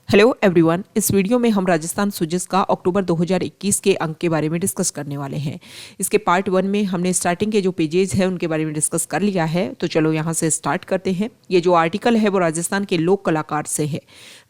Hello everyone, इस video में हम राजस्थान सुजिस का अक्टूबर 2021 के अंक के बारे में डिस्कस करने वाले हैं। इसके पार्ट 1 में हमने स्टार्टिंग के जो पेजेस हैं उनके बारे में डिस्कस कर लिया है, तो चलो यहाँ से स्टार्ट करते हैं। ये जो आर्टिकल है वो राजस्थान के लोक कलाकार से है।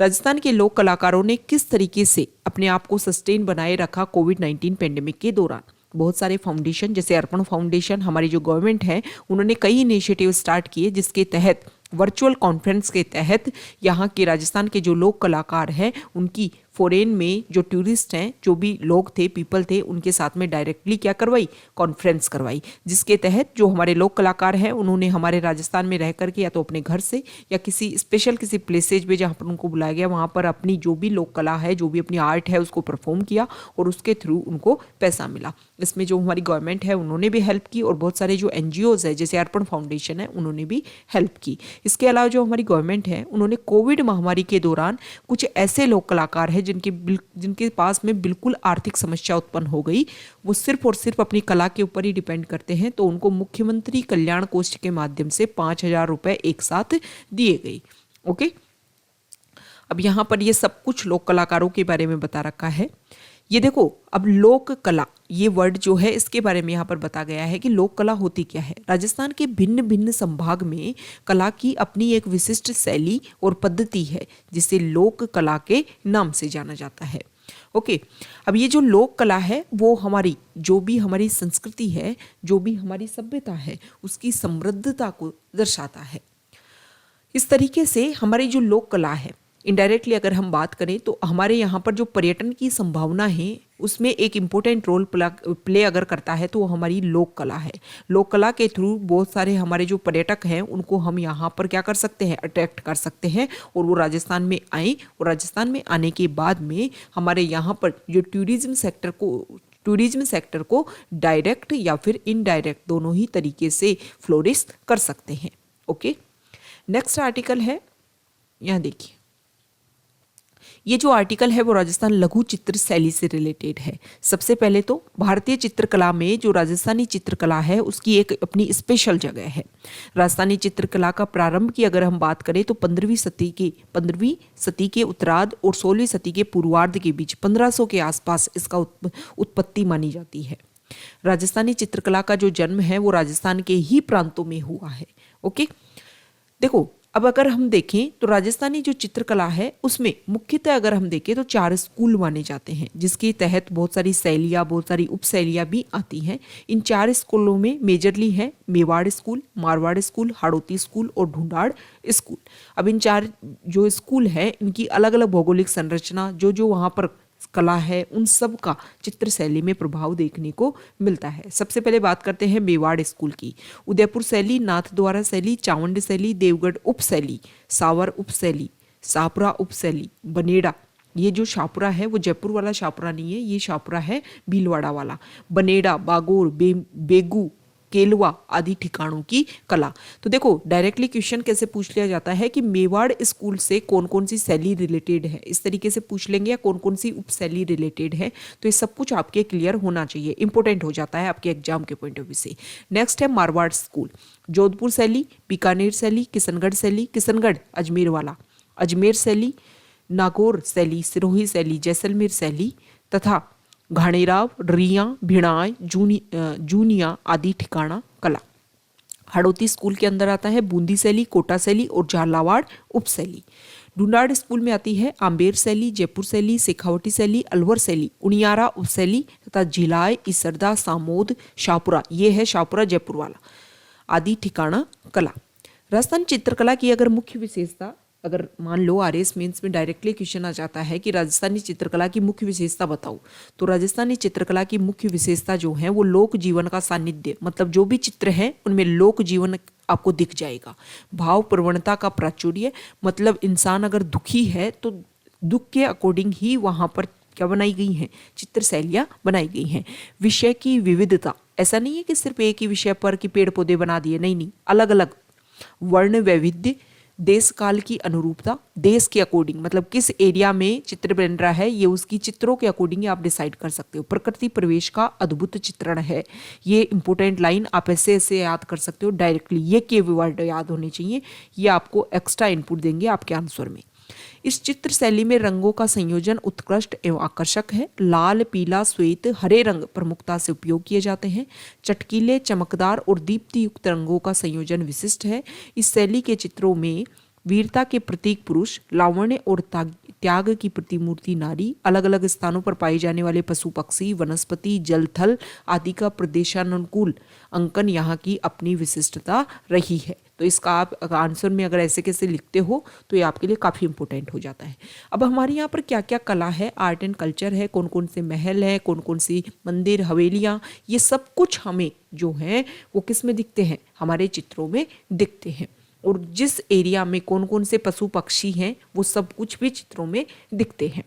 राजस्थान के लोक कलाकारों ने किस तरीके से अपने आप को सस्टेन बनाए रखा कोविड-19 पेंडेमिक के दौरान। बहुत सारे फाउंडेशन जैसे अर्पण फाउंडेशन, हमारी जो गवर्नमेंट है, उन्होंने कई इनिशिएटिव स्टार्ट किए जिसके तहत वर्चुअल कॉन्फ्रेंस के तहत यहाँ के राजस्थान के जो लोक कलाकार हैं उनकी फॉरेन में जो टूरिस्ट हैं, जो भी लोग थे, पीपल थे, उनके साथ में डायरेक्टली क्या करवाई, कॉन्फ्रेंस करवाई, जिसके तहत जो हमारे लोक कलाकार हैं उन्होंने हमारे राजस्थान में रह करके या तो अपने घर से या किसी स्पेशल किसी प्लेसेज में जहाँ पर उनको बुलाया गया वहाँ पर अपनी जो भी लोक कला है, जो भी अपनी आर्ट है, उसको परफॉर्म किया और उसके थ्रू उनको पैसा मिला। इसमें जो हमारी गवर्नमेंट है उन्होंने भी हेल्प की और बहुत सारे जो NGOs है जैसे अर्पण फाउंडेशन है उन्होंने भी हेल्प की। इसके अलावा जो हमारी गवर्नमेंट है उन्होंने कोविड महामारी के दौरान कुछ ऐसे लोक कलाकार हैं जिनके पास में बिल्कुल आर्थिक समस्या उत्पन्न हो गई, वो सिर्फ और सिर्फ अपनी कला के ऊपर ही डिपेंड करते हैं, तो उनको मुख्यमंत्री कल्याण कोष के माध्यम से 5,000 रुपए एक साथ दिए गए। ओके, अब यहाँ पर ये सब कुछ लोक कलाकारों के बारे में बता रखा है। ये देखो, अब लोक कला ये वर्ड जो है इसके बारे में यहाँ पर बता गया है कि लोक कला होती क्या है। राजस्थान के भिन्न भिन्न संभाग में कला की अपनी एक विशिष्ट शैली और पद्धति है जिसे लोक कला के नाम से जाना जाता है। ओके, अब ये जो लोक कला है वो हमारी जो भी हमारी संस्कृति है, जो भी हमारी सभ्यता है, उसकी समृद्धता को दर्शाता है। इस तरीके से हमारी जो लोक कला है, इनडायरेक्टली अगर हम बात करें तो हमारे यहाँ पर जो पर्यटन की संभावना है उसमें एक इम्पोर्टेंट रोल प्ले अगर करता है तो वो हमारी लोक कला है। लोक कला के थ्रू बहुत सारे हमारे जो पर्यटक हैं उनको हम यहाँ पर क्या कर सकते हैं, अट्रैक्ट कर सकते हैं और वो राजस्थान में आए और राजस्थान में आने के बाद में हमारे यहाँ पर जो टूरिज्म सेक्टर को डायरेक्ट या फिर इनडायरेक्ट दोनों ही तरीके से फ्लोरिश कर सकते हैं। ओके, नेक्स्ट आर्टिकल है, यहाँ देखिए, ये जो आर्टिकल है वो राजस्थान लघु चित्र शैली से रिलेटेड है। सबसे पहले तो भारतीय चित्रकला में जो राजस्थानी चित्रकला है उसकी एक अपनी स्पेशल जगह है। राजस्थानी चित्रकला का प्रारंभ की अगर हम बात करें तो 15वीं सदी के उत्तरार्ध और 16वीं सदी के पूर्वार्ध के बीच 1500 के आसपास इसका उत्पत्ति मानी जाती है। राजस्थानी चित्रकला का जो जन्म है वो राजस्थान के ही प्रांतों में हुआ है। ओके, देखो, अब अगर हम देखें तो राजस्थानी जो चित्रकला है उसमें मुख्यतः अगर हम देखें तो 4 स्कूल माने जाते हैं जिसके तहत बहुत सारी शैलियाँ, बहुत सारी उपशैलियाँ भी आती हैं। इन 4 स्कूलों में मेजरली है Mewar school, Marwar school, Hadoti school और ढूंढाड़ स्कूल। अब इन 4 जो स्कूल है इनकी अलग अलग भौगोलिक संरचना, जो वहाँ पर कला है, उन सब का चित्र शैली में प्रभाव देखने को मिलता है। सबसे पहले बात करते हैं मेवाड़ स्कूल की। उदयपुर शैली, नाथद्वारा शैली, चावंड शैली, देवगढ़ उपशैली, सावर उपशैली, शाहपुरा उपशैली, बनेड़ा, ये जो शाहपुरा है वो जयपुर वाला शाहपुरा नहीं है, ये शाहपुरा है भीलवाड़ा वाला, बनेड़ा, बागोर, बेगू, केलवा आदि ठिकानों की कला। तो देखो, डायरेक्टली क्वेश्चन कैसे पूछ लिया जाता है कि मेवाड़ स्कूल से कौन कौन सी शैली रिलेटेड है, इस तरीके से पूछ लेंगे, या कौन कौन सी उपशैली रिलेटेड है, तो ये सब कुछ आपके क्लियर होना चाहिए, इंपॉर्टेंट हो जाता है आपके एग्जाम के पॉइंट ऑफ व्यू से। नेक्स्ट है मारवाड़ स्कूल, जोधपुर शैली, बीकानेर शैली, किशनगढ़ शैली, किशनगढ़ अजमेर वाला, अजमेर शैली, नागौर शैली, सिरोही शैली, जैसलमेर शैली तथा घाणेराव, रिया, भिणाय, जूनिया आदि ठिकाना कला। हाड़ौती स्कूल के अंदर आता है बूंदी शैली, कोटा शैली और झालावाड़ उपशैली। ढूंढाड़ स्कूल में आती है आम्बेर शैली, जयपुर शैली, शेखावटी शैली, अलवर शैली, उनियारा उपशैली तथा झिलाय, इसरदा, सामोद, शाहपुरा, ये है शाहपुरा जयपुर वाला, आदि ठिकाना कला। राजस्थान चित्रकला की अगर मुख्य विशेषता, अगर मान लो RS मेंस में डायरेक्टली क्वेश्चन आ जाता है कि राजस्थानी चित्रकला की मुख्य विशेषता बताओ, तो राजस्थानी चित्रकला की मुख्य विशेषता जो है वो लोक जीवन का सानिध्य, मतलब जो भी चित्र है उनमें लोक जीवन आपको दिख जाएगा। भाव प्रवणता का प्राचुर्य, मतलब इंसान अगर दुखी है तो दुख के अकॉर्डिंग ही वहाँ पर क्या बनाई गई हैं, चित्र शैलियाँ बनाई गई हैं। विषय की विविधता, ऐसा नहीं है कि सिर्फ एक ही विषय पर कि पेड़ पौधे बना दिए, नहीं, अलग अलग। वर्ण वैविध्य, देश काल की अनुरूपता, देश के अकॉर्डिंग, मतलब किस एरिया में चित्र बन रहा है ये उसकी चित्रों के अकॉर्डिंग आप डिसाइड कर सकते हो। प्रकृति परिवेश का अद्भुत चित्रण है, ये इंपॉर्टेंट लाइन आप ऐसे ऐसे याद कर सकते हो डायरेक्टली, ये कीवर्ड याद होने चाहिए, ये आपको एक्स्ट्रा इनपुट देंगे आपके आंसर में। इस चित्र शैली में रंगों का संयोजन उत्कृष्ट एवं आकर्षक है। लाल, पीला, श्वेत, हरे रंग प्रमुखता से उपयोग किए जाते हैं। चटकीले, चमकदार और दीप्ति युक्त रंगों का संयोजन विशिष्ट है। इस शैली के चित्रों में वीरता के प्रतीक पुरुष, लावण्य और त्याग की प्रतिमूर्ति नारी, अलग अलग स्थानों पर पाए जाने वाले पशु पक्षी, वनस्पति, जल थल आदि का प्रदेशानुकूल अंकन यहाँ की अपनी विशिष्टता रही है। तो इसका आप आंसर में अगर ऐसे कैसे लिखते हो तो ये आपके लिए काफ़ी इंपॉर्टेंट हो जाता है। अब हमारे यहाँ पर क्या क्या कला है, आर्ट एंड कल्चर है, कौन कौन से महल है, कौन कौन सी मंदिर, हवेलियाँ, ये सब कुछ हमें जो है वो किस में दिखते हैं, हमारे चित्रों में दिखते हैं। और जिस एरिया में कौन कौन से पशु पक्षी हैं वो सब कुछ भी चित्रों में दिखते हैं।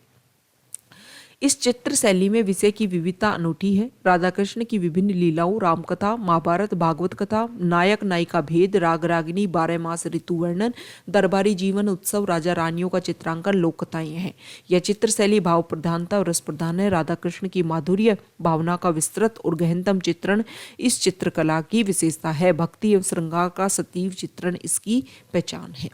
इस चित्र शैली में विषय की विविधता अनूठी है। राधा कृष्ण की विभिन्न लीलाओं, रामकथा, महाभारत, भागवत कथा, नायक नायिका भेद, राग रागिनी, 12 मास ऋतु वर्णन, दरबारी जीवन उत्सव, राजा रानियों का चित्रांकन, लोक कथाएं हैं। यह चित्र शैली भाव प्रधानता और रस प्रधान है। राधा कृष्ण की माधुर्य भावना का विस्तृत और गहनतम चित्रण इस चित्रकला की विशेषता है। भक्ति एवं श्रृंगार का सतीव चित्रण इसकी पहचान है।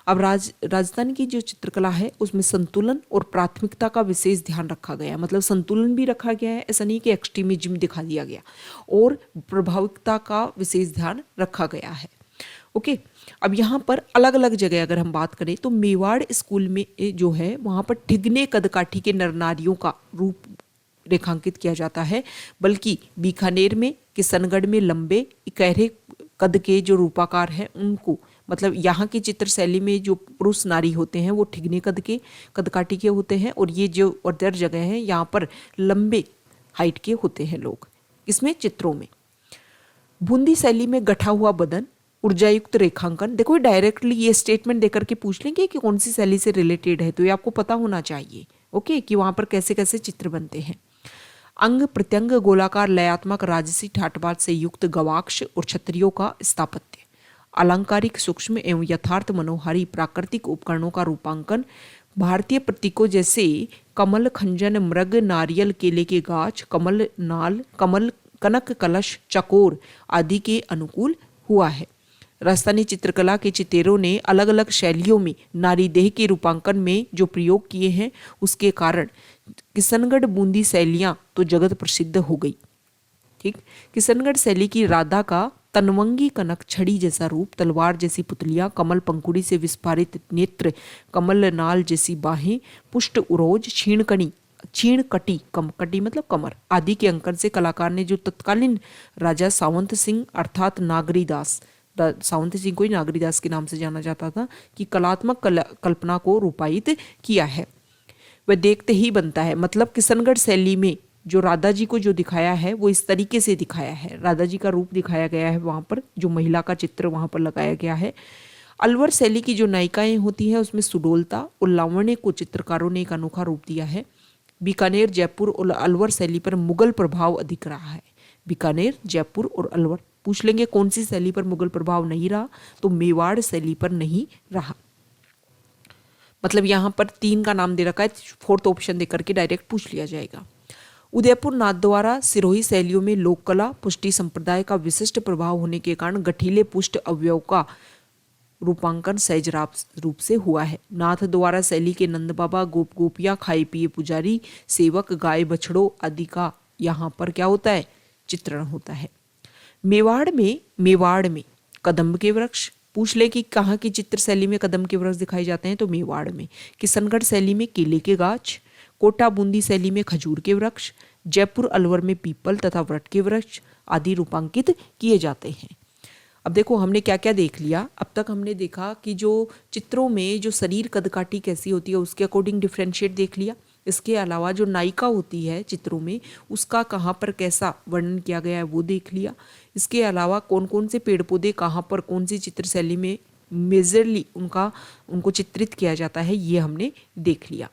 अब राजस्थान की जो चित्रकला है उसमें संतुलन और प्राथमिकता का विशेष ध्यान रखा गया है। मतलब संतुलन भी रखा गया है, ऐसा नहीं कि एक्सट्रीमिज्म दिखा दिया गया, और प्रभाविकता का विशेष ध्यान रखा गया है। ओके, अब यहाँ पर अलग अलग जगह अगर हम बात करें तो मेवाड़ स्कूल में जो है वहाँ पर ठिगने कदकाठी के नर नारियों का रूप रेखांकित किया जाता है, बल्कि बीकानेर में, किशनगढ़ में लंबे इकहरे कद के जो रूपाकार हैं उनको, मतलब यहाँ की चित्र शैली में जो पुरुष नारी होते हैं वो ठिगने कद के, कदकाठी के होते हैं, और ये जो अदर जगह है यहाँ पर लंबे हाइट के होते हैं लोग इसमें चित्रों में। बूंदी शैली में गठा हुआ बदन, ऊर्जायुक्त रेखांकन। देखो डायरेक्टली ये स्टेटमेंट देकर के पूछ लेंगे कि कौन सी शैली से रिलेटेड है, तो ये आपको पता होना चाहिए ओके कि वहाँ पर कैसे कैसे चित्र बनते हैं। अंग प्रत्यंग गोलाकार लयात्मक राजसी ठाटबाट से युक्त गवाक्ष और छत्रियों का स्थापत्य, अलंकारिक सूक्ष्म एवं यथार्थ मनोहारी प्राकृतिक उपकरणों का रूपांकन, भारतीय प्रतीकों जैसे कमल, खंजन, मृग, नारियल, केले के गाछ, कमल नाल, कमल, कनक, कलश, चकोर आदि के अनुकूल हुआ है। राजस्थानी चित्रकला के चितेरों ने अलग अलग शैलियों में नारी देह के रूपांकन में जो प्रयोग किए हैं उसके कारण किशनगढ़ बूंदी शैलियाँ तो जगत प्रसिद्ध हो गई। ठीक, किशनगढ़ शैली की राधा का तनवंगी कनक, छड़ी जैसा रूप, तलवार जैसी पुतलियां, कमल पंखुड़ी से विस्फारित नेत्र, कमल नाल जैसी बाहें, पुष्ट उरोज, छीण कटी, कटी मतलब कमर आदि के अंकन से कलाकार ने जो तत्कालीन राजा सावंत सिंह अर्थात नागरीदास, सावंत सिंह को ही नागरीदास के नाम से जाना जाता था, कि कलात्मक कल्पना को रूपायित किया है वह देखते ही बनता है। मतलब किशनगढ़ शैली में जो राधा जी को जो दिखाया है वो इस तरीके से दिखाया है, राधा जी का रूप दिखाया गया है वहाँ पर, जो महिला का चित्र वहाँ पर लगाया गया है। अलवर शैली की जो नायिकाएं होती हैं उसमें सुडोलता और लावण्य को चित्रकारों ने एक अनोखा रूप दिया है। बीकानेर, जयपुर और अलवर शैली पर मुगल प्रभाव अधिक रहा है। बीकानेर, जयपुर और अलवर, पूछ लेंगे कौन सी शैली पर मुगल प्रभाव नहीं रहा, तो मेवाड़ शैली पर नहीं रहा। मतलब यहाँ पर 3 का नाम दे रखा है, 4th ऑप्शन देकर के डायरेक्ट पूछ लिया जाएगा। उदयपुर नाथद्वारा सिरोही शैलियों में लोक कला पुष्टि संप्रदाय का विशिष्ट प्रभाव होने के कारण गठीले पुष्ट अवयव का रूपांकन सहज रूप से हुआ है। नाथ द्वारा शैली के नंद बाबा, गोप गोपियाँ, खाए पिए पुजारी, सेवक, गाय बछड़ों आदि का यहाँ पर क्या होता है, चित्रण होता है। मेवाड़ में कदम्ब के वृक्ष, पूछ ले कि कहाँ की चित्र शैली में कदम के वृक्ष दिखाए जाते हैं, तो मेवाड़ में। किशनगढ़ शैली में केले के गाछ, कोटा बूंदी शैली में खजूर के वृक्ष, जयपुर अलवर में पीपल तथा वट के वृक्ष आदि रूपांकित किए जाते हैं। अब देखो हमने क्या क्या देख लिया। अब तक हमने देखा कि जो चित्रों में जो शरीर कदकाठी कैसी होती है उसके अकॉर्डिंग डिफ्रेंशिएट देख लिया। इसके अलावा जो नायिका होती है चित्रों में उसका कहाँ पर कैसा वर्णन किया गया है वो देख लिया। इसके अलावा कौन कौन से पेड़ पौधे कहाँ पर कौन सी चित्र शैली में मेजरली उनको चित्रित किया जाता है ये हमने देख लिया।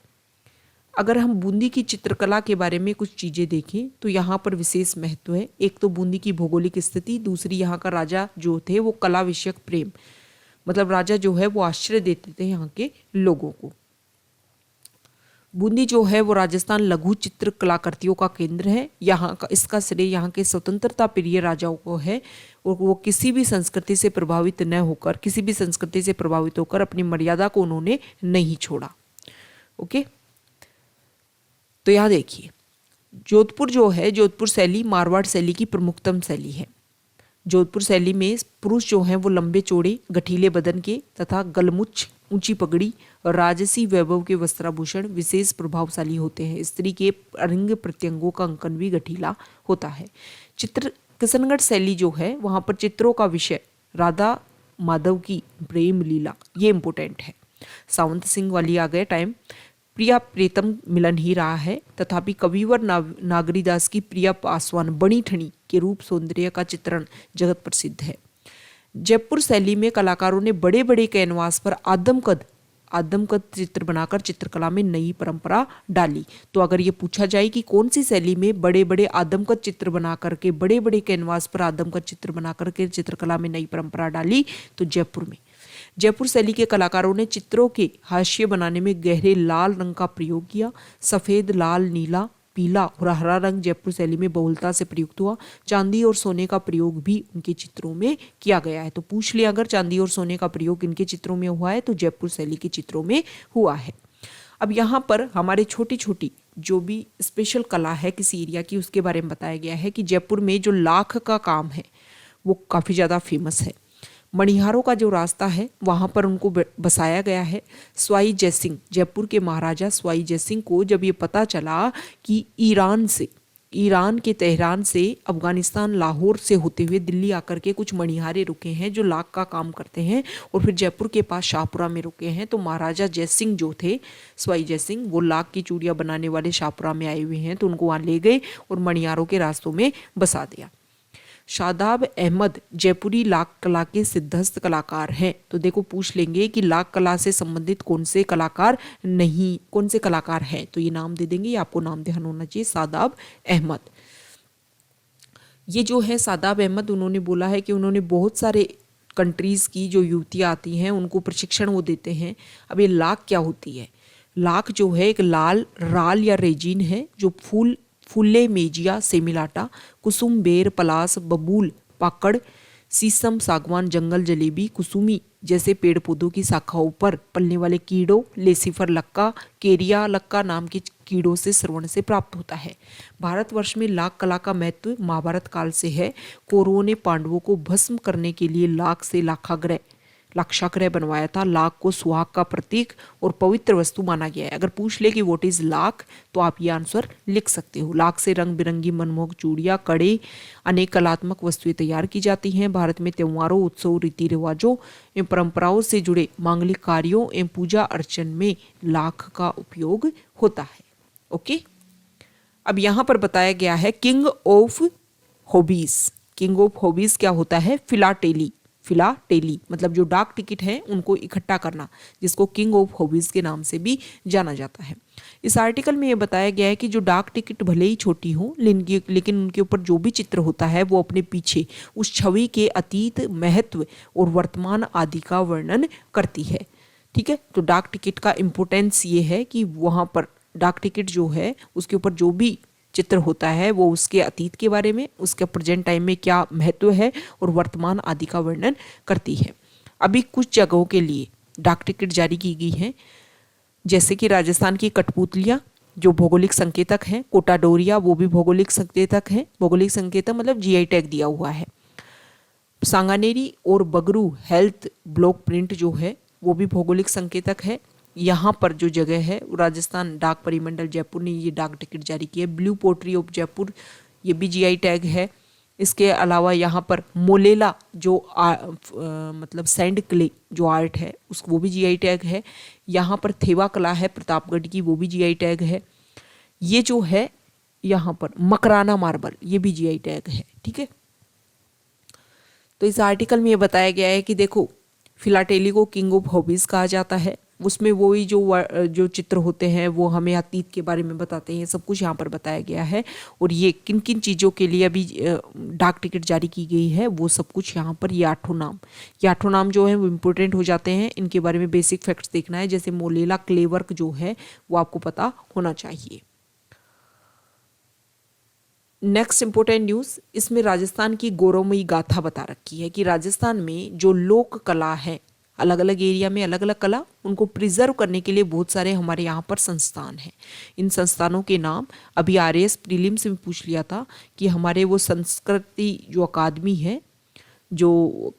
अगर हम बूंदी की चित्रकला के बारे में कुछ चीज़ें देखें तो यहाँ पर विशेष महत्व है। एक तो बूंदी की भौगोलिक स्थिति, दूसरी यहाँ का राजा जो थे वो कला विषयक प्रेम, मतलब राजा जो है वो आश्रय देते थे यहाँ के लोगों को। बूंदी जो है वो राजस्थान लघु चित्र कलाकृतियों का केंद्र है। यहाँ का इसका श्रेय यहाँ के स्वतंत्रता प्रिय राजाओं को है और वो किसी भी संस्कृति से प्रभावित न होकर, किसी भी संस्कृति से प्रभावित होकर अपनी मर्यादा को उन्होंने नहीं छोड़ा। ओके, तो यहाँ देखिए, जोधपुर जो है, जोधपुर शैली मारवाड़ शैली की प्रमुखतम शैली है। जोधपुर शैली में पुरुष जो हैं वो लंबे चौड़े गठीले बदन के तथा गलमुछ, ऊंची पगड़ी और राजसी वैभव के वस्त्राभूषण विशेष प्रभावशाली होते हैं। स्त्री के अंग प्रत्यंगों का अंकन भी गठीला होता है। चित्र किशनगढ़ शैली जो है वहाँ पर चित्रों का विषय राधा माधव की प्रेम लीला, ये इम्पोर्टेंट है। सावंत सिंह वाली आ गए टाइम। प्रिया प्रीतम मिलन ही रहा है, तथापि कविवर नागरीदास की प्रिया पासवान बणी ठणी के रूप सौंदर्य का चित्रण जगत प्रसिद्ध है। जयपुर शैली में कलाकारों ने बड़े बड़े कैनवास पर आदमकद चित्र बनाकर चित्रकला में नई परंपरा डाली। तो अगर ये पूछा जाए कि कौन सी शैली में बड़े बड़े आदमकद चित्र बना करके, बड़े बड़े कैनवास पर आदमकद चित्र बना करके चित्रकला में नई परंपरा डाली, तो जयपुर में। जयपुर शैली के कलाकारों ने चित्रों के हाशिए बनाने में गहरे लाल रंग का प्रयोग किया। सफ़ेद, लाल, नीला, पीला और हरा रंग जयपुर शैली में बहुलता से प्रयुक्त हुआ। चांदी और सोने का प्रयोग भी उनके चित्रों में किया गया है। तो पूछ लिया, अगर चांदी और सोने का प्रयोग इनके चित्रों में हुआ है तो जयपुर शैली के चित्रों में हुआ है। अब यहाँ पर हमारे छोटी छोटी जो भी स्पेशल कला है किसी एरिया की, उसके बारे में बताया गया है कि जयपुर में जो लाख का काम है वो काफ़ी ज़्यादा फेमस है। मणिहारों का जो रास्ता है वहाँ पर उनको बसाया गया है। स्वाई जयसिंह, जयपुर के महाराजा स्वाई जयसिंह को जब ये पता चला कि ईरान के तेहरान से अफगानिस्तान लाहौर से होते हुए दिल्ली आकर के कुछ मणिहारे रुके हैं जो लाख का काम करते हैं और फिर जयपुर के पास शाहपुरा में रुके हैं, तो महाराजा जयसिंह जो थे, स्वाई जयसिंह, वो लाख की चूड़ियाँ बनाने वाले शाहपुरा में आए हुए हैं, तो उनको वहाँ ले गए और मणिहारों के रास्तों में बसा दिया। शादाब अहमद जयपुरी लाख कला के सिद्धस्त कलाकार हैं। तो देखो पूछ लेंगे कि लाख कला से संबंधित कौन से कलाकार हैं, तो ये नाम दे देंगे, आपको नाम ध्यान होना चाहिए, शादाब अहमद। ये जो है शादाब अहमद, उन्होंने बोला है कि उन्होंने बहुत सारे कंट्रीज़ की जो युवतियाँ आती हैं उनको प्रशिक्षण वो देते हैं। अब ये लाख क्या होती है? लाख जो है एक लाल राल या रेजिन है जो फूले, मेजिया, सेमिलाटा, कुसुम, बेर, पलास, बबूल, पाकड़, सीसम, सागवान, जंगल जलेबी, कुसुमी जैसे पेड़ पौधों की शाखाओं पर पलने वाले कीड़ों, लेसिफर लक्का, केरिया लक्का नाम के कीड़ों से श्रवण से प्राप्त होता है। भारतवर्ष में लाख कला का महत्व महाभारत काल से है। कौरवों ने पांडवों को भस्म करने के लिए लाख से लाक्षाग्रह बनवाया था। लाख को सुहाग का प्रतीक और पवित्र वस्तु माना गया है। अगर पूछ ले कि व्हाट इज लाख, तो आप ये आंसर लिख सकते हो। लाख से रंग बिरंगी मनमोहक चूड़ियाँ, कड़े, अनेक कलात्मक वस्तुएं तैयार की जाती हैं। भारत में त्योहारों, उत्सव, रीति रिवाजों एवं परंपराओं से जुड़े मांगलिक कार्यों एवं पूजा अर्चन में लाख का उपयोग होता है। ओके, अब यहाँ पर बताया गया है king of hobbies. King of hobbies क्या होता है? फिलाटेली मतलब जो डाक टिकट है उनको इकट्ठा करना, जिसको किंग ऑफ हॉबीज के नाम से भी जाना जाता है। इस आर्टिकल में ये बताया गया है कि जो डाक टिकट भले ही छोटी हो लेकिन उनके ऊपर जो भी चित्र होता है वो अपने पीछे उस छवि के अतीत, महत्व और वर्तमान आदि का वर्णन करती है। ठीक है, तो डाक टिकट का इम्पोर्टेंस ये है कि वहाँ पर डाक टिकट जो है उसके ऊपर जो भी चित्र होता है वो उसके अतीत के बारे में, उसके प्रेजेंट टाइम में क्या महत्व है और वर्तमान आदि का वर्णन करती है। अभी कुछ जगहों के लिए डाक टिकट जारी की गई है, जैसे कि राजस्थान की कठपुतलियाँ जो भौगोलिक संकेतक हैं, कोटा डोरिया वो भी भौगोलिक संकेतक है। भौगोलिक संकेतक मतलब जीआई टैग दिया हुआ है। सांगानेरी और बगरू हेल्थ ब्लॉक प्रिंट जो है वो भी भौगोलिक संकेतक है। यहाँ पर जो जगह है राजस्थान डाक परिमंडल जयपुर ने ये डाक टिकट जारी की है। ब्लू पोट्री ऑफ जयपुर ये भी जीआई टैग है। इसके अलावा यहाँ पर मोलेला जो मतलब सैंड क्ले जो आर्ट है उसको वो भी जीआई टैग है। यहाँ पर थेवा कला है प्रतापगढ़ की, वो भी जीआई टैग है। ये जो है यहाँ पर मकराना मार्बल ये भी जीआई टैग है। ठीक है, तो इस आर्टिकल में ये बताया गया है कि देखो फिलाटेली को किंग ऑफ हॉबीज कहा जाता है। उसमें वही जो चित्र होते हैं वो हमें अतीत के बारे में बताते हैं, सब कुछ यहाँ पर बताया गया है। और ये किन किन चीज़ों के लिए अभी डाक टिकट जारी की गई है वो सब कुछ यहाँ पर, ये 8 नाम जो है वो इम्पोर्टेंट हो जाते हैं। इनके बारे में बेसिक फैक्ट्स देखना है, जैसे मोलेला क्ले वर्क जो है वो आपको पता होना चाहिए। नेक्स्ट इंपॉर्टेंट न्यूज़, इसमें राजस्थान की गौरवमयी गाथा बता रखी है कि राजस्थान में जो लोक कला है, अलग अलग एरिया में अलग अलग कला, उनको प्रिजर्व करने के लिए बहुत सारे हमारे यहाँ पर संस्थान हैं। इन संस्थानों के नाम अभी RAS प्रीलिम्स में पूछ लिया था कि हमारे वो संस्कृति जो अकादमी है जो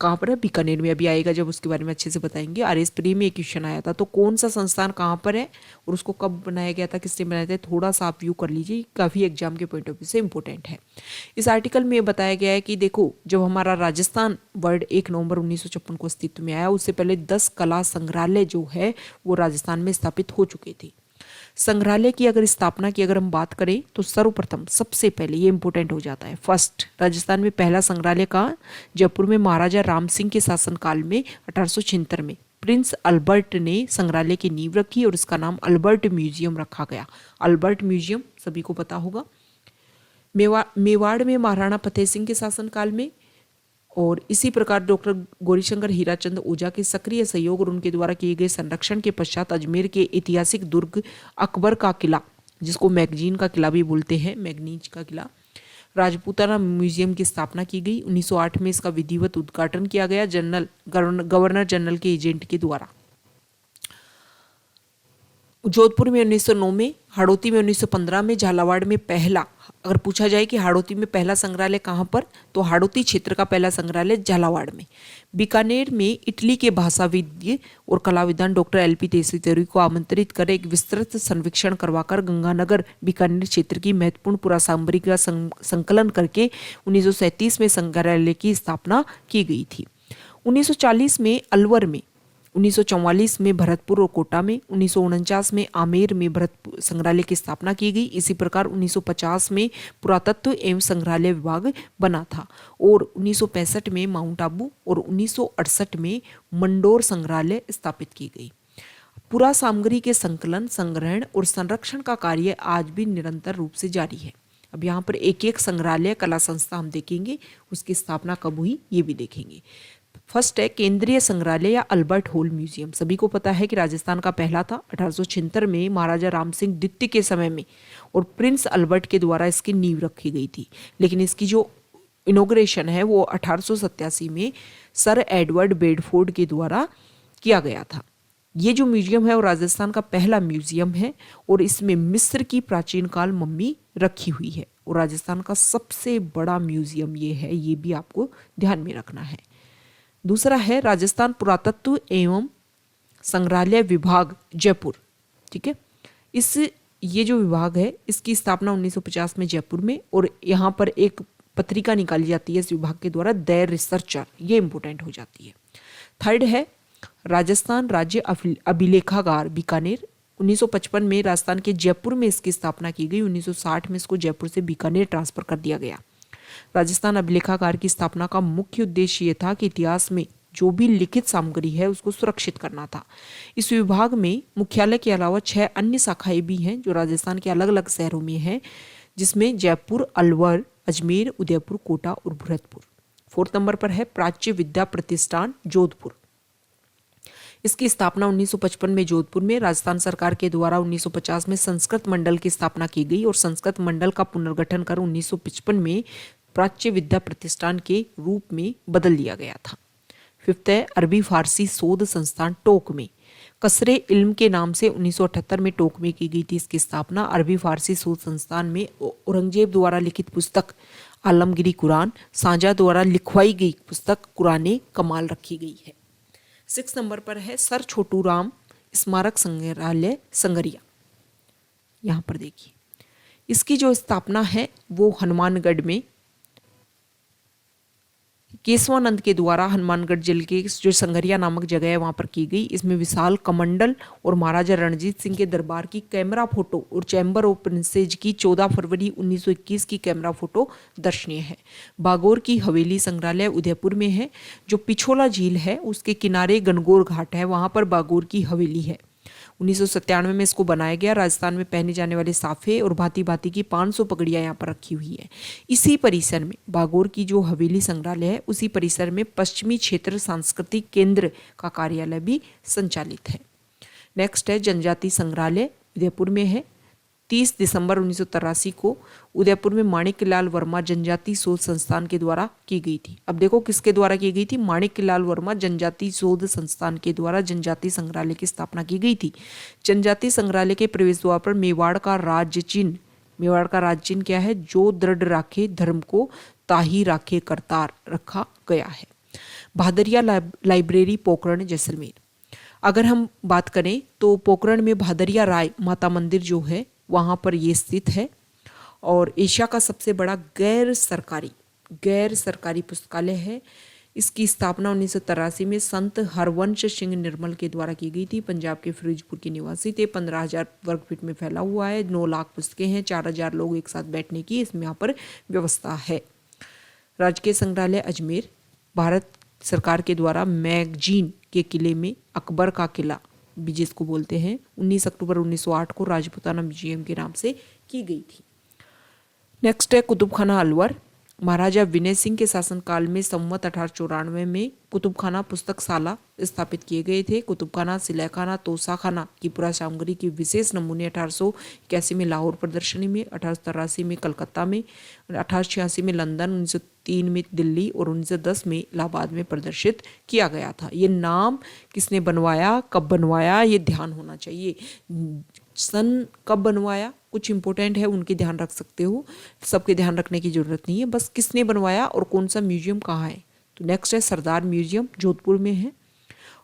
कहाँ पर है, बीकानेर में, अभी आएगा जब उसके बारे में अच्छे से बताएंगे। RAS प्री में एक क्वेश्चन आया था, तो कौन सा संस्थान कहाँ पर है और उसको कब बनाया गया था, किसने बनाया था, थोड़ा सा आप व्यू कर लीजिए, काफ़ी एग्जाम के पॉइंट ऑफ व्यू से इंपॉर्टेंट है। इस आर्टिकल में बताया गया है कि देखो, जब हमारा राजस्थान वर्ड 1 नवंबर 1956 को अस्तित्व में आया, उससे पहले 10 कला संग्रहालय जो है वो राजस्थान में स्थापित हो चुके थे। संग्रहालय की अगर स्थापना की अगर हम बात करें तो सर्वप्रथम सबसे पहले ये इंपॉर्टेंट हो जाता है, फर्स्ट राजस्थान में पहला संग्रहालय कहाँ, जयपुर में महाराजा राम सिंह के शासनकाल में 1876 में प्रिंस अल्बर्ट ने संग्रहालय की नींव रखी और इसका नाम अल्बर्ट म्यूजियम रखा गया। अल्बर्ट म्यूजियम सभी को पता होगा। मेवाड़ में महाराणा फतेह सिंह के शासनकाल में, और इसी प्रकार डॉक्टर गौरीशंकर हीराचंद ओझा के सक्रिय सहयोग और उनके द्वारा किए गए संरक्षण के पश्चात अजमेर के ऐतिहासिक दुर्ग अकबर का किला, जिसको मैगजीन का किला भी बोलते हैं, मैगनीज का किला, राजपूताना म्यूजियम की स्थापना की गई। 1908 में इसका विधिवत उद्घाटन किया गया गवर्नर जनरल के एजेंट के द्वारा। जोधपुर में 1909 में, हाड़ौती में 1915 में, झालावाड़ में पहला, अगर पूछा जाए कि हाड़ौती में पहला संग्रहालय कहाँ पर, तो हाड़ौती क्षेत्र का पहला संग्रहालय झालावाड़ में। बीकानेर में इटली के भाषाविद और कलाविदान डॉक्टर LP तेरी को आमंत्रित कर एक विस्तृत सर्वेक्षण करवाकर गंगानगर बीकानेर क्षेत्र की महत्वपूर्ण पुरासामग्री का संकलन करके 1937 में संग्रहालय की स्थापना की गई थी। 1940 में अलवर में, 1944 में भरतपुर और कोटा में, 1949 में आमेर में भरतपुर संग्रहालय की स्थापना की गई। इसी प्रकार 1950 में पुरातत्व एवं संग्रहालय विभाग बना था और 1965 में माउंट आबू और 1968 में मंडोर संग्रहालय स्थापित की गई। पुरा सामग्री के संकलन, संग्रहण और संरक्षण का कार्य आज भी निरंतर रूप से जारी है। अब यहाँ पर एक एक संग्रहालय, कला संस्था हम देखेंगे, उसकी स्थापना कब हुई ये भी देखेंगे। फर्स्ट है केंद्रीय संग्रहालय या अल्बर्ट हॉल म्यूजियम। सभी को पता है कि राजस्थान का पहला था। 1876 में महाराजा राम सिंह द्वितीय के समय में और प्रिंस अल्बर्ट के द्वारा इसकी नींव रखी गई थी, लेकिन इसकी जो इनॉग्रेशन है वो 1887 में सर एडवर्ड बेडफोर्ड के द्वारा किया गया था। ये जो म्यूजियम है वो राजस्थान का पहला म्यूजियम है और इसमें मिस्र की प्राचीन काल मम्मी रखी हुई है और राजस्थान का सबसे बड़ा म्यूजियम ये है, ये भी आपको ध्यान में रखना है। दूसरा है राजस्थान पुरातत्व एवं संग्रहालय विभाग जयपुर, ठीक है। ये जो विभाग है इसकी स्थापना 1950 में जयपुर में, और यहाँ पर एक पत्रिका निकाली जाती है इस विभाग के द्वारा, द रिसर्चर, ये इंपॉर्टेंट हो जाती है। थर्ड है राजस्थान राज्य अभिलेखागार बीकानेर। 1955 में राजस्थान के जयपुर में इसकी स्थापना की गई। 1960 में इसको जयपुर से बीकानेर ट्रांसफर कर दिया गया। राजस्थान अभिलेखागार की स्थापना का मुख्य उद्देश्य यह था कि इतिहास में जो भी लिखित सामग्री है उसको सुरक्षित करना था। इस विभाग में मुख्यालय के अलावा 6 अन्य शाखाएं भी हैं जो राजस्थान के अलग अलग शहरों में हैं, जिसमें जयपुर, अलवर, अजमेर, उदयपुर, कोटा और भरतपुर। 4 नंबर पर है प्राच्य विद्या प्रतिष्ठान जोधपुर। इसकी स्थापना 1955 में जोधपुर में राजस्थान सरकार के द्वारा 1950 में संस्कृत मंडल की स्थापना की गई और संस्कृत मंडल का पुनर्गठन कर 1955 में प्राच्य विद्या प्रतिष्ठान के रूप में बदल दिया गया था। 5th है अरबी फारसी शोध संस्थान टोक में। कसरे इल्म के नाम से 1978 में टोक में की गई थी इसकी स्थापना। अरबी फारसी शोध संस्थान में औरंगजेब द्वारा लिखित पुस्तक आलमगिरी कुरान, साझा द्वारा लिखवाई गई पुस्तक कुरान कमाल रखी गई है। 6 नंबर पर है सर छोटू राम स्मारक संग्रहालय संगरिया। यहाँ पर देखिए इसकी जो स्थापना है वो हनुमानगढ़ में केशवानंद के द्वारा हनुमानगढ़ जिले के जो संगरिया नामक जगह है वहाँ पर की गई। इसमें विशाल कमंडल और महाराजा रणजीत सिंह के दरबार की कैमरा फोटो और चैम्बर ऑफ प्रिंसेज की 14 फरवरी 1921 की कैमरा फोटो दर्शनीय है। बागौर की हवेली संग्रहालय उदयपुर में है। जो पिछोला झील है उसके किनारे गणगौर घाट है, वहाँ पर बागौर की हवेली है। 1997 में इसको बनाया गया। राजस्थान में पहने जाने वाले साफे और भांति भांति की 500 पगड़ियाँ यहाँ पर रखी हुई है। इसी परिसर में बागोर की जो हवेली संग्रहालय है, उसी परिसर में पश्चिमी क्षेत्र सांस्कृतिक केंद्र का कार्यालय भी संचालित है। नेक्स्ट है जनजाति संग्रहालय, उदयपुर में है। 30 दिसंबर 1983 को उदयपुर में माणिक्यलाल वर्मा जनजाति शोध संस्थान के द्वारा की गई थी। अब देखो किसके द्वारा की गई थी, माणिक्यलाल वर्मा जनजाति शोध संस्थान के द्वारा जनजाति संग्रहालय की स्थापना की गई थी। जनजाति संग्रहालय के प्रवेश द्वार पर मेवाड़ का राज्य चिन्ह क्या है, जो दृढ़ राखे धर्म को ताही राखे करतार रखा गया है। भादरिया लाइब्रेरी पोखरण जैसलमेर, अगर हम बात करें तो पोखरण में भादरिया राय माता मंदिर जो है वहाँ पर ये स्थित है और एशिया का सबसे बड़ा गैर सरकारी पुस्तकालय है। इसकी स्थापना 1983 में संत हरवंश सिंह निर्मल के द्वारा की गई थी। पंजाब के फिरोजपुर के निवासी थे। 15,000 वर्ग फीट में फैला हुआ है। 9 लाख पुस्तकें हैं। 4,000 लोग एक साथ बैठने की इसमें यहाँ पर व्यवस्था है। राजकीय संग्रहालय अजमेर, भारत सरकार के द्वारा मैगजीन के किले में अकबर का किला भी जिसको बोलते हैं 19 अक्टूबर 1908 को राजपूताना म्यूजियम के नाम से की गई थी। नेक्स्ट है कुतुबखाना अलवर, महाराजा विनय सिंह के शासनकाल में संवत 1894 में कुतुबखाना पुस्तकशाला स्थापित किए गए थे। कुतुबखाना, सिलाखाना, तोसाखाना की पुरा सामग्री के विशेष नमूने 1881 में लाहौर प्रदर्शनी में, 1883 में कलकत्ता में, 1886 में लंदन, 1903 में दिल्ली और 1910 में इलाहाबाद में प्रदर्शित किया गया था। ये नाम किसने बनवाया, कब बनवाया, ये ध्यान होना चाहिए। सन कब बनवाया कुछ इंपॉर्टेंट है, उनके ध्यान रख सकते हो, सबके ध्यान रखने की जरूरत नहीं है, बस किसने बनवाया और कौन सा म्यूजियम कहाँ है। तो नेक्स्ट है सरदार म्यूजियम, जोधपुर में है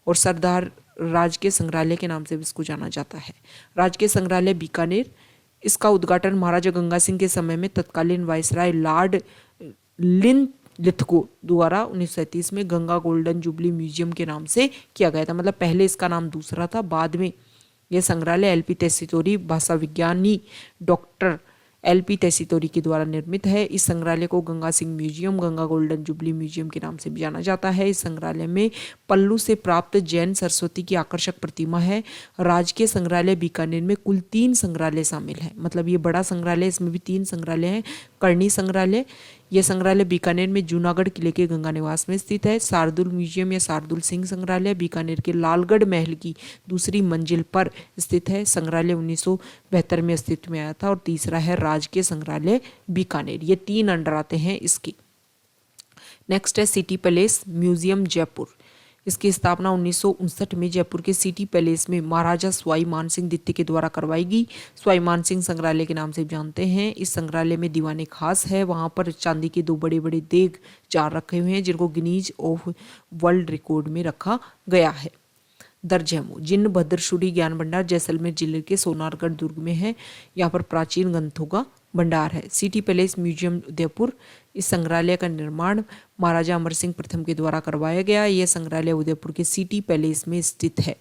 और सरदार राजकीय संग्रहालय के नाम से भी इसको जाना जाता है। राजकीय संग्रहालय बीकानेर, इसका उद्घाटन महाराजा गंगा सिंह के समय में तत्कालीन वायसराय लॉर्ड लिथगो द्वारा 1937 में गंगा गोल्डन जुबली म्यूजियम के नाम से किया गया था। मतलब पहले इसका नाम दूसरा था, बाद में यह संग्रहालय LP तेसीतोरी भाषा विज्ञानी डॉक्टर LP तेसीतोरी के द्वारा निर्मित है। इस संग्रहालय को Ganga Singh museum, Ganga golden jubilee museum के नाम से भी जाना जाता है। इस संग्रहालय में पल्लू से प्राप्त जैन सरस्वती की आकर्षक प्रतिमा है। राजकीय संग्रहालय बीकानेर में कुल 3 संग्रहालय शामिल है। मतलब ये बड़ा संग्रहालय, इसमें भी 3 संग्रहालय हैं। करणी संग्रहालय, यह संग्रहालय बीकानेर में जूनागढ़ किले के गंगा निवास में स्थित है। शार्दुल म्यूजियम या शार्दुल सिंह संग्रहालय बीकानेर के लालगढ़ महल की दूसरी मंजिल पर स्थित है। संग्रहालय 1972 में अस्तित्व में आया था। और तीसरा है राजकीय संग्रहालय बीकानेर। ये 3 अंडर आते हैं इसकी। नेक्स्ट है सिटी पैलेस म्यूजियम जयपुर, इसकी स्थापना 1959 में जयपुर के सिटी पैलेस में महाराजा स्वाई मान सिंह द्वितीय के द्वारा करवाई गई। स्वाई मान सिंह संग्रहालय के नाम से जानते हैं। इस संग्रहालय में दीवाने खास है। वहां पर चांदी के 2 बड़े बड़े देग जार रखे हुए हैं जिनको गिनीज ऑफ वर्ल्ड रिकॉर्ड में रखा गया है। दर्जेमो जिन भद्रशुरी ज्ञान भंडार जैसलमेर जिले के सोनारगढ़ दुर्ग में है। यहाँ पर प्राचीन ग्रंथों का भंडार है। सिटी पैलेस म्यूजियम उदयपुर, इस संग्रहालय का निर्माण महाराजा अमर सिंह प्रथम के द्वारा करवाया गया। यह संग्रहालय उदयपुर के सिटी पैलेस में स्थित है।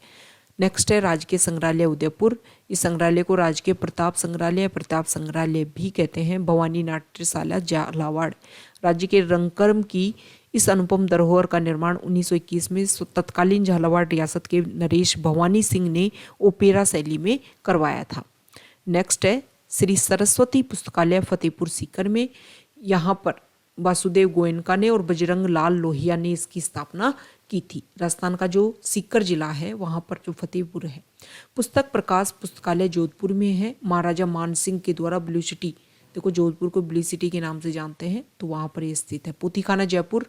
नेक्स्ट है राजकीय संग्रहालय उदयपुर, इस संग्रहालय को राजकीय प्रताप संग्रहालय भी कहते हैं। भवानी नाट्यशाला झालावाड़, राज्य के रंगकर्म की इस अनुपम धरोहर का निर्माण 1921 में तत्कालीन झालावाड़ रियासत के नरेश भवानी सिंह ने ओपेरा शैली में करवाया था। नेक्स्ट है श्री सरस्वती पुस्तकालय फतेहपुर सीकर में। यहाँ पर वासुदेव गोयनका ने और बजरंग लाल लोहिया ने इसकी स्थापना की थी। राजस्थान का जो सीकर जिला है वहाँ पर जो फतेहपुर है। पुस्तक प्रकाश पुस्तकालय जोधपुर में है। महाराजा मान सिंह के द्वारा ब्लू सिटी, देखो जोधपुर को ब्लू सिटी के नाम से जानते हैं, तो वहाँ पर ये स्थित है। पोथीखाना जयपुर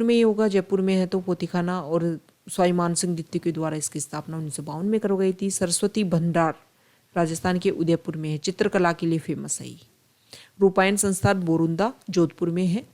में ही होगा, जयपुर में है तो पोथीखाना। और स्वाई मान सिंह द्वितीय के द्वारा इसकी स्थापना 1952 में करवाई गई थी। सरस्वती भंडार राजस्थान के उदयपुर में है, चित्रकला के लिए फेमस है। रूपायन संस्थान बोरुंदा जोधपुर में है।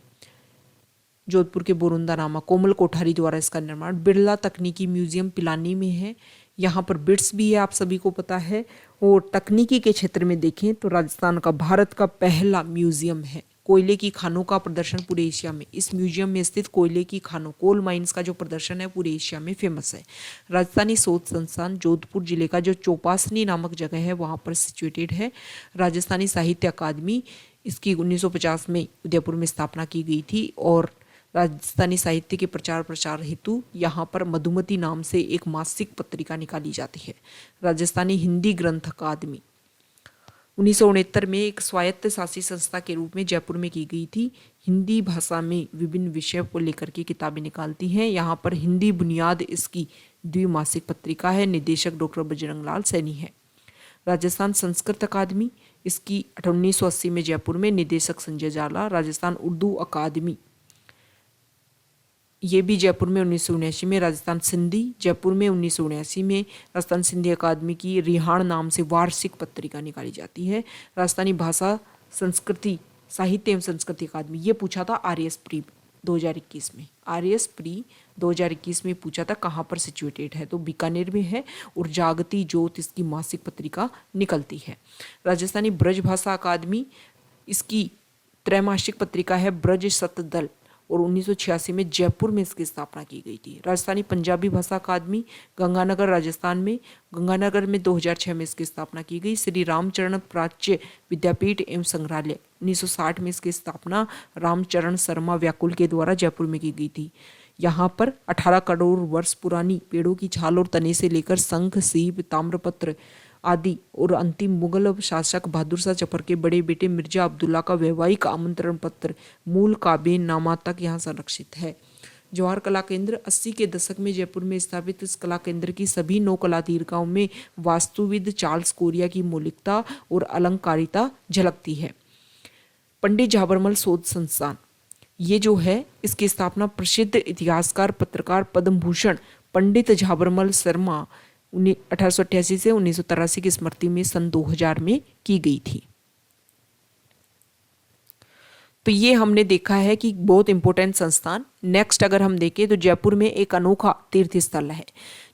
जोधपुर के बोरुंदा नामा कोमल कोठारी द्वारा इसका निर्माण। बिरला तकनीकी म्यूजियम पिलानी में है। यहाँ पर बिट्स भी है, आप सभी को पता है। और तकनीकी के क्षेत्र में देखें तो राजस्थान का भारत का पहला म्यूजियम है। कोयले की खानों का प्रदर्शन पूरे एशिया में, इस म्यूजियम में स्थित कोयले की खानों कोल माइंस का जो प्रदर्शन है पूरे एशिया में फेमस है। राजस्थानी शोध संस्थान जोधपुर जिले का जो चौपासनी नामक जगह है वहाँ पर सिचुएटेड है। राजस्थानी साहित्य अकादमी, इसकी 1950 में उदयपुर में स्थापना की गई थी। और राजस्थानी साहित्य के प्रचार प्रसार हेतु यहाँ पर मधुमती नाम से एक मासिक पत्रिका निकाली जाती है। राजस्थानी हिंदी ग्रंथ अकादमी 1969 में एक स्वायत्त शासी संस्था के रूप में जयपुर में की गई थी। हिंदी भाषा में विभिन्न विषयों को लेकर के किताबें निकालती हैं। यहाँ पर हिंदी बुनियाद इसकी द्विमासिक पत्रिका है। निदेशक डॉक्टर बजरंग लाल सैनी है। राजस्थान संस्कृत अकादमी इसकी 1980 में जयपुर में, निदेशक संजय जाला। राजस्थान उर्दू अकादमी ये भी जयपुर में 1979 में। राजस्थान सिंधी जयपुर में 1979 में। राजस्थान सिंधी अकादमी की रिहाण नाम से वार्षिक पत्रिका निकाली जाती है। राजस्थानी भाषा संस्कृति साहित्य एवं संस्कृति अकादमी, ये पूछा था आरएएस प्री 2021 में। आरएएस प्री 2021 में पूछा था कहाँ पर सिचुएटेड है, तो बीकानेर में है और जागती ज्योत इसकी मासिक पत्रिका निकलती है। राजस्थानी ब्रज भाषा अकादमी इसकी त्रैमासिक पत्रिका है ब्रज सतदल और 1986 में जयपुर में इसकी स्थापना की गई थी। राजस्थानी पंजाबी भाषा अकादमी गंगानगर राजस्थान में, गंगानगर में 2006 में इसकी स्थापना की गई। श्री रामचरण प्राच्य विद्यापीठ एवं संग्रहालय 1960 में इसकी स्थापना रामचरण शर्मा व्याकुल के द्वारा जयपुर में की गई थी। यहाँ पर 18 करोड़ वर्ष पुरानी पेड़ों की छाल और तने से लेकर शंख, सीप, ताम्रपत्र आदि और अंतिम मुगल शासक बहादुर शाह जफर के बड़े बेटे मिर्जा अब्दुल्ला का वैवाहिक आमंत्रण पत्र मूल काबे नामा तक यहाँ संरक्षित है। जवाहर कला केंद्र 80 के दशक में जयपुर में स्थापित इस कला केंद्र की सभी 9 कला दीर्घाओं में वास्तुविद चार्ल्स कोरिया की मौलिकता और अलंकारिता झलकती है। पंडित झाबरमल शोध संस्थान ये जो है, इसकी स्थापना प्रसिद्ध इतिहासकार पत्रकार पद्म भूषण पंडित झाबरमल शर्मा 1888 से 1983 की स्मृति में सन 2000 में की गई थी। तो ये हमने देखा है कि बहुत इंपॉर्टेंट संस्थान। नेक्स्ट अगर हम देखें तो जयपुर में एक अनोखा तीर्थ स्थल है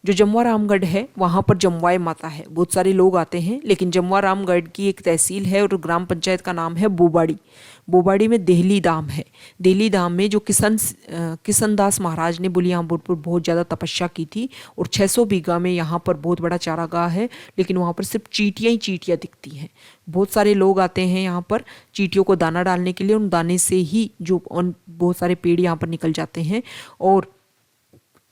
जो जमवा रामगढ़ है। वहाँ पर जमवाई माता है। बहुत सारे लोग आते हैं, लेकिन जमवा रामगढ़ की एक तहसील है और ग्राम पंचायत का नाम है बोबाड़ी। बोबाड़ी में देहली धाम है। देहली धाम में जो किशन दास महाराज ने बुलियापुर पर बहुत ज़्यादा तपस्या की थी और 600 बीघा में यहाँ पर बहुत बड़ा चारागाह है, लेकिन वहाँ पर सिर्फ चींटियाँ ही चींटियाँ दिखती हैं। बहुत सारे लोग आते हैं यहाँ पर चींटियों को दाना डालने के लिए। उन दाने से ही जो बहुत सारे पेड़ यहाँ पर निकल जाते हैं। और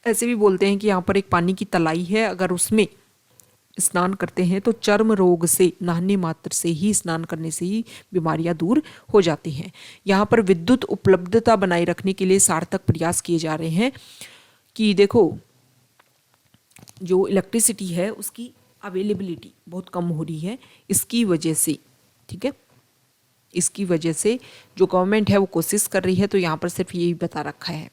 ऐसे भी बोलते हैं कि यहाँ पर एक पानी की तलाई है, अगर उसमें स्नान करते हैं तो चर्म रोग से नहाने मात्र से ही, स्नान करने से ही बीमारियां दूर हो जाती हैं। यहाँ पर विद्युत उपलब्धता बनाए रखने के लिए सार्थक प्रयास किए जा रहे हैं कि देखो जो इलेक्ट्रिसिटी है उसकी अवेलेबिलिटी बहुत कम हो रही है। इसकी वजह से, ठीक है, इसकी वजह से जो गवर्नमेंट है वो कोशिश कर रही है। तो यहाँ पर सिर्फ यही बता रखा है।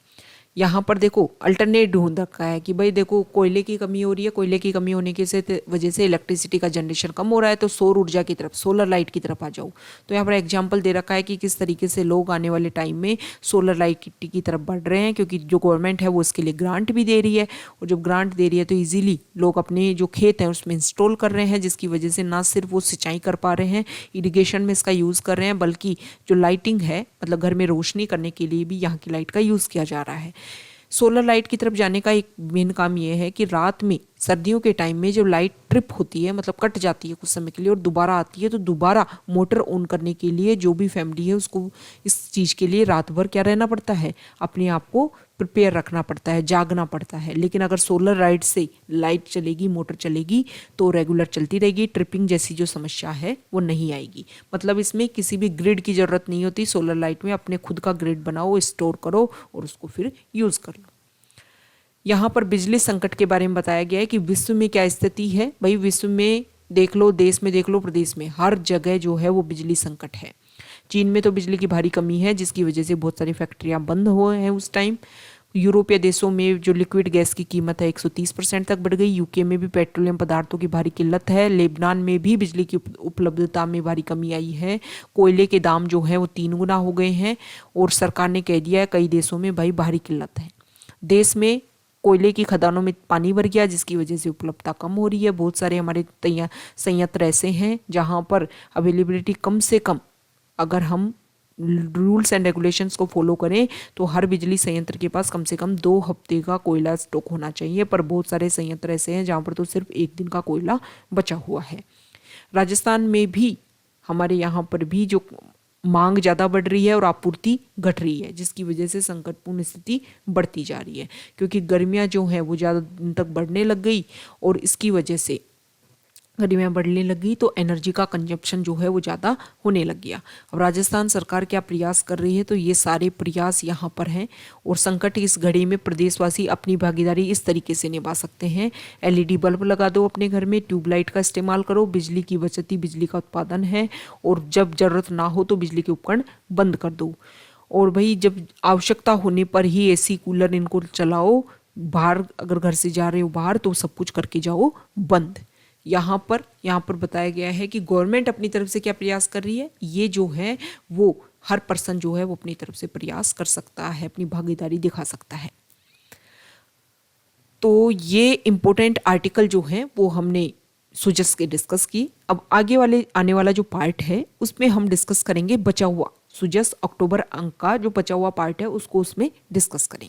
यहाँ पर देखो अल्टरनेट ढूंढ रखा है कि भाई देखो कोयले की कमी हो रही है, कोयले की कमी होने की वजह से इलेक्ट्रिसिटी का जनरेशन कम हो रहा है, तो सौर ऊर्जा की तरफ, सोलर लाइट की तरफ आ जाओ। तो यहाँ पर एग्जांपल दे रखा है कि किस तरीके से लोग आने वाले टाइम में सोलर लाइट की तरफ बढ़ रहे हैं, क्योंकि जो गवर्नमेंट है वो इसके लिए ग्रांट भी दे रही है। और जब ग्रांट दे रही है तो ईजिली लोग अपने जो खेत हैं उसमें इंस्टॉल कर रहे हैं, जिसकी वजह से ना सिर्फ वो सिंचाई कर पा रहे हैं, इरिगेशन में इसका यूज़ कर रहे हैं, बल्कि जो लाइटिंग है मतलब घर में रोशनी करने के लिए भी यहाँ की लाइट का यूज़ किया जा रहा है। सोलर लाइट की तरफ जाने का एक मेन काम ये है कि रात में सर्दियों के टाइम में जो लाइट ट्रिप होती है, मतलब कट जाती है कुछ समय के लिए और दोबारा आती है, तो दोबारा मोटर ऑन करने के लिए जो भी फैमिली है उसको इस चीज़ के लिए रात भर क्या रहना पड़ता है, अपने आप को प्रिपेयर रखना पड़ता है, जागना पड़ता है। लेकिन अगर सोलर लाइट से लाइट चलेगी, मोटर चलेगी तो रेगुलर चलती रहेगी, ट्रिपिंग जैसी जो समस्या है वो नहीं आएगी। मतलब इसमें किसी भी ग्रिड की ज़रूरत नहीं होती। सोलर लाइट में अपने खुद का ग्रिड बनाओ, स्टोर करो और उसको फिर यूज़ कर लो। यहाँ पर बिजली संकट के बारे में बताया गया है कि विश्व में क्या स्थिति है। भाई विश्व में देख लो, देश में देख लो, प्रदेश में, हर जगह जो है वो बिजली संकट है। चीन में तो बिजली की भारी कमी है, जिसकी वजह से बहुत सारी फैक्ट्रियाँ बंद हुए हैं उस टाइम। यूरोपीय देशों में जो लिक्विड गैस की कीमत है 130% तक बढ़ गई। यूके में भी पेट्रोलियम पदार्थों की भारी किल्लत है। लेबनान में भी बिजली की उपलब्धता में भारी कमी आई है। कोयले के दाम जो है वो 3 गुना हो गए हैं और सरकार ने कह दिया है कई देशों में भाई भारी किल्लत है। देश में कोयले की खदानों में पानी भर गया, जिसकी वजह से उपलब्धता कम हो रही है। बहुत सारे हमारे संयंत्र ऐसे हैं जहाँ पर अवेलेबिलिटी कम से कम, अगर हम रूल्स एंड रेगुलेशंस को फॉलो करें तो हर बिजली संयंत्र के पास कम से कम 2 हफ्ते का कोयला स्टॉक होना चाहिए। पर बहुत सारे संयंत्र ऐसे हैं जहाँ पर तो सिर्फ 1 दिन का कोयला बचा हुआ है। राजस्थान में भी, हमारे यहाँ पर भी जो मांग ज़्यादा बढ़ रही है और आपूर्ति घट रही है, जिसकी वजह से संकटपूर्ण स्थिति बढ़ती जा रही है, क्योंकि गर्मियाँ जो हैं वो ज़्यादा दिन तक बढ़ने लग गई और इसकी वजह से गर्मियाँ बढ़ने लगी तो एनर्जी का कंजप्शन जो है वो ज़्यादा होने लग गया। अब राजस्थान सरकार क्या प्रयास कर रही है, तो ये सारे प्रयास यहाँ पर हैं और संकट की इस घड़ी में प्रदेशवासी अपनी भागीदारी इस तरीके से निभा सकते हैं। एलईडी बल्ब लगा दो अपने घर में, ट्यूबलाइट का इस्तेमाल करो, बिजली की बचत ही बिजली का उत्पादन है, और जब ज़रूरत ना हो तो बिजली के उपकरण बंद कर दो। और भाई जब आवश्यकता होने पर ही एसी कूलर इनको चलाओ, बाहर अगर घर से जा रहे हो बाहर तो सब कुछ करके जाओ बंद। यहाँ पर बताया गया है कि गवर्नमेंट अपनी तरफ से क्या प्रयास कर रही है, ये जो है वो हर पर्सन जो है वो अपनी तरफ से प्रयास कर सकता है, अपनी भागीदारी दिखा सकता है। तो ये इम्पोर्टेंट आर्टिकल जो है वो हमने सुजस के डिस्कस की। अब आने वाला जो पार्ट है उसमें हम डिस्कस करेंगे बचा हुआ सुजस अक्टूबर अंक का जो बचा हुआ पार्ट है उसको उसमें डिस्कस करेंगे।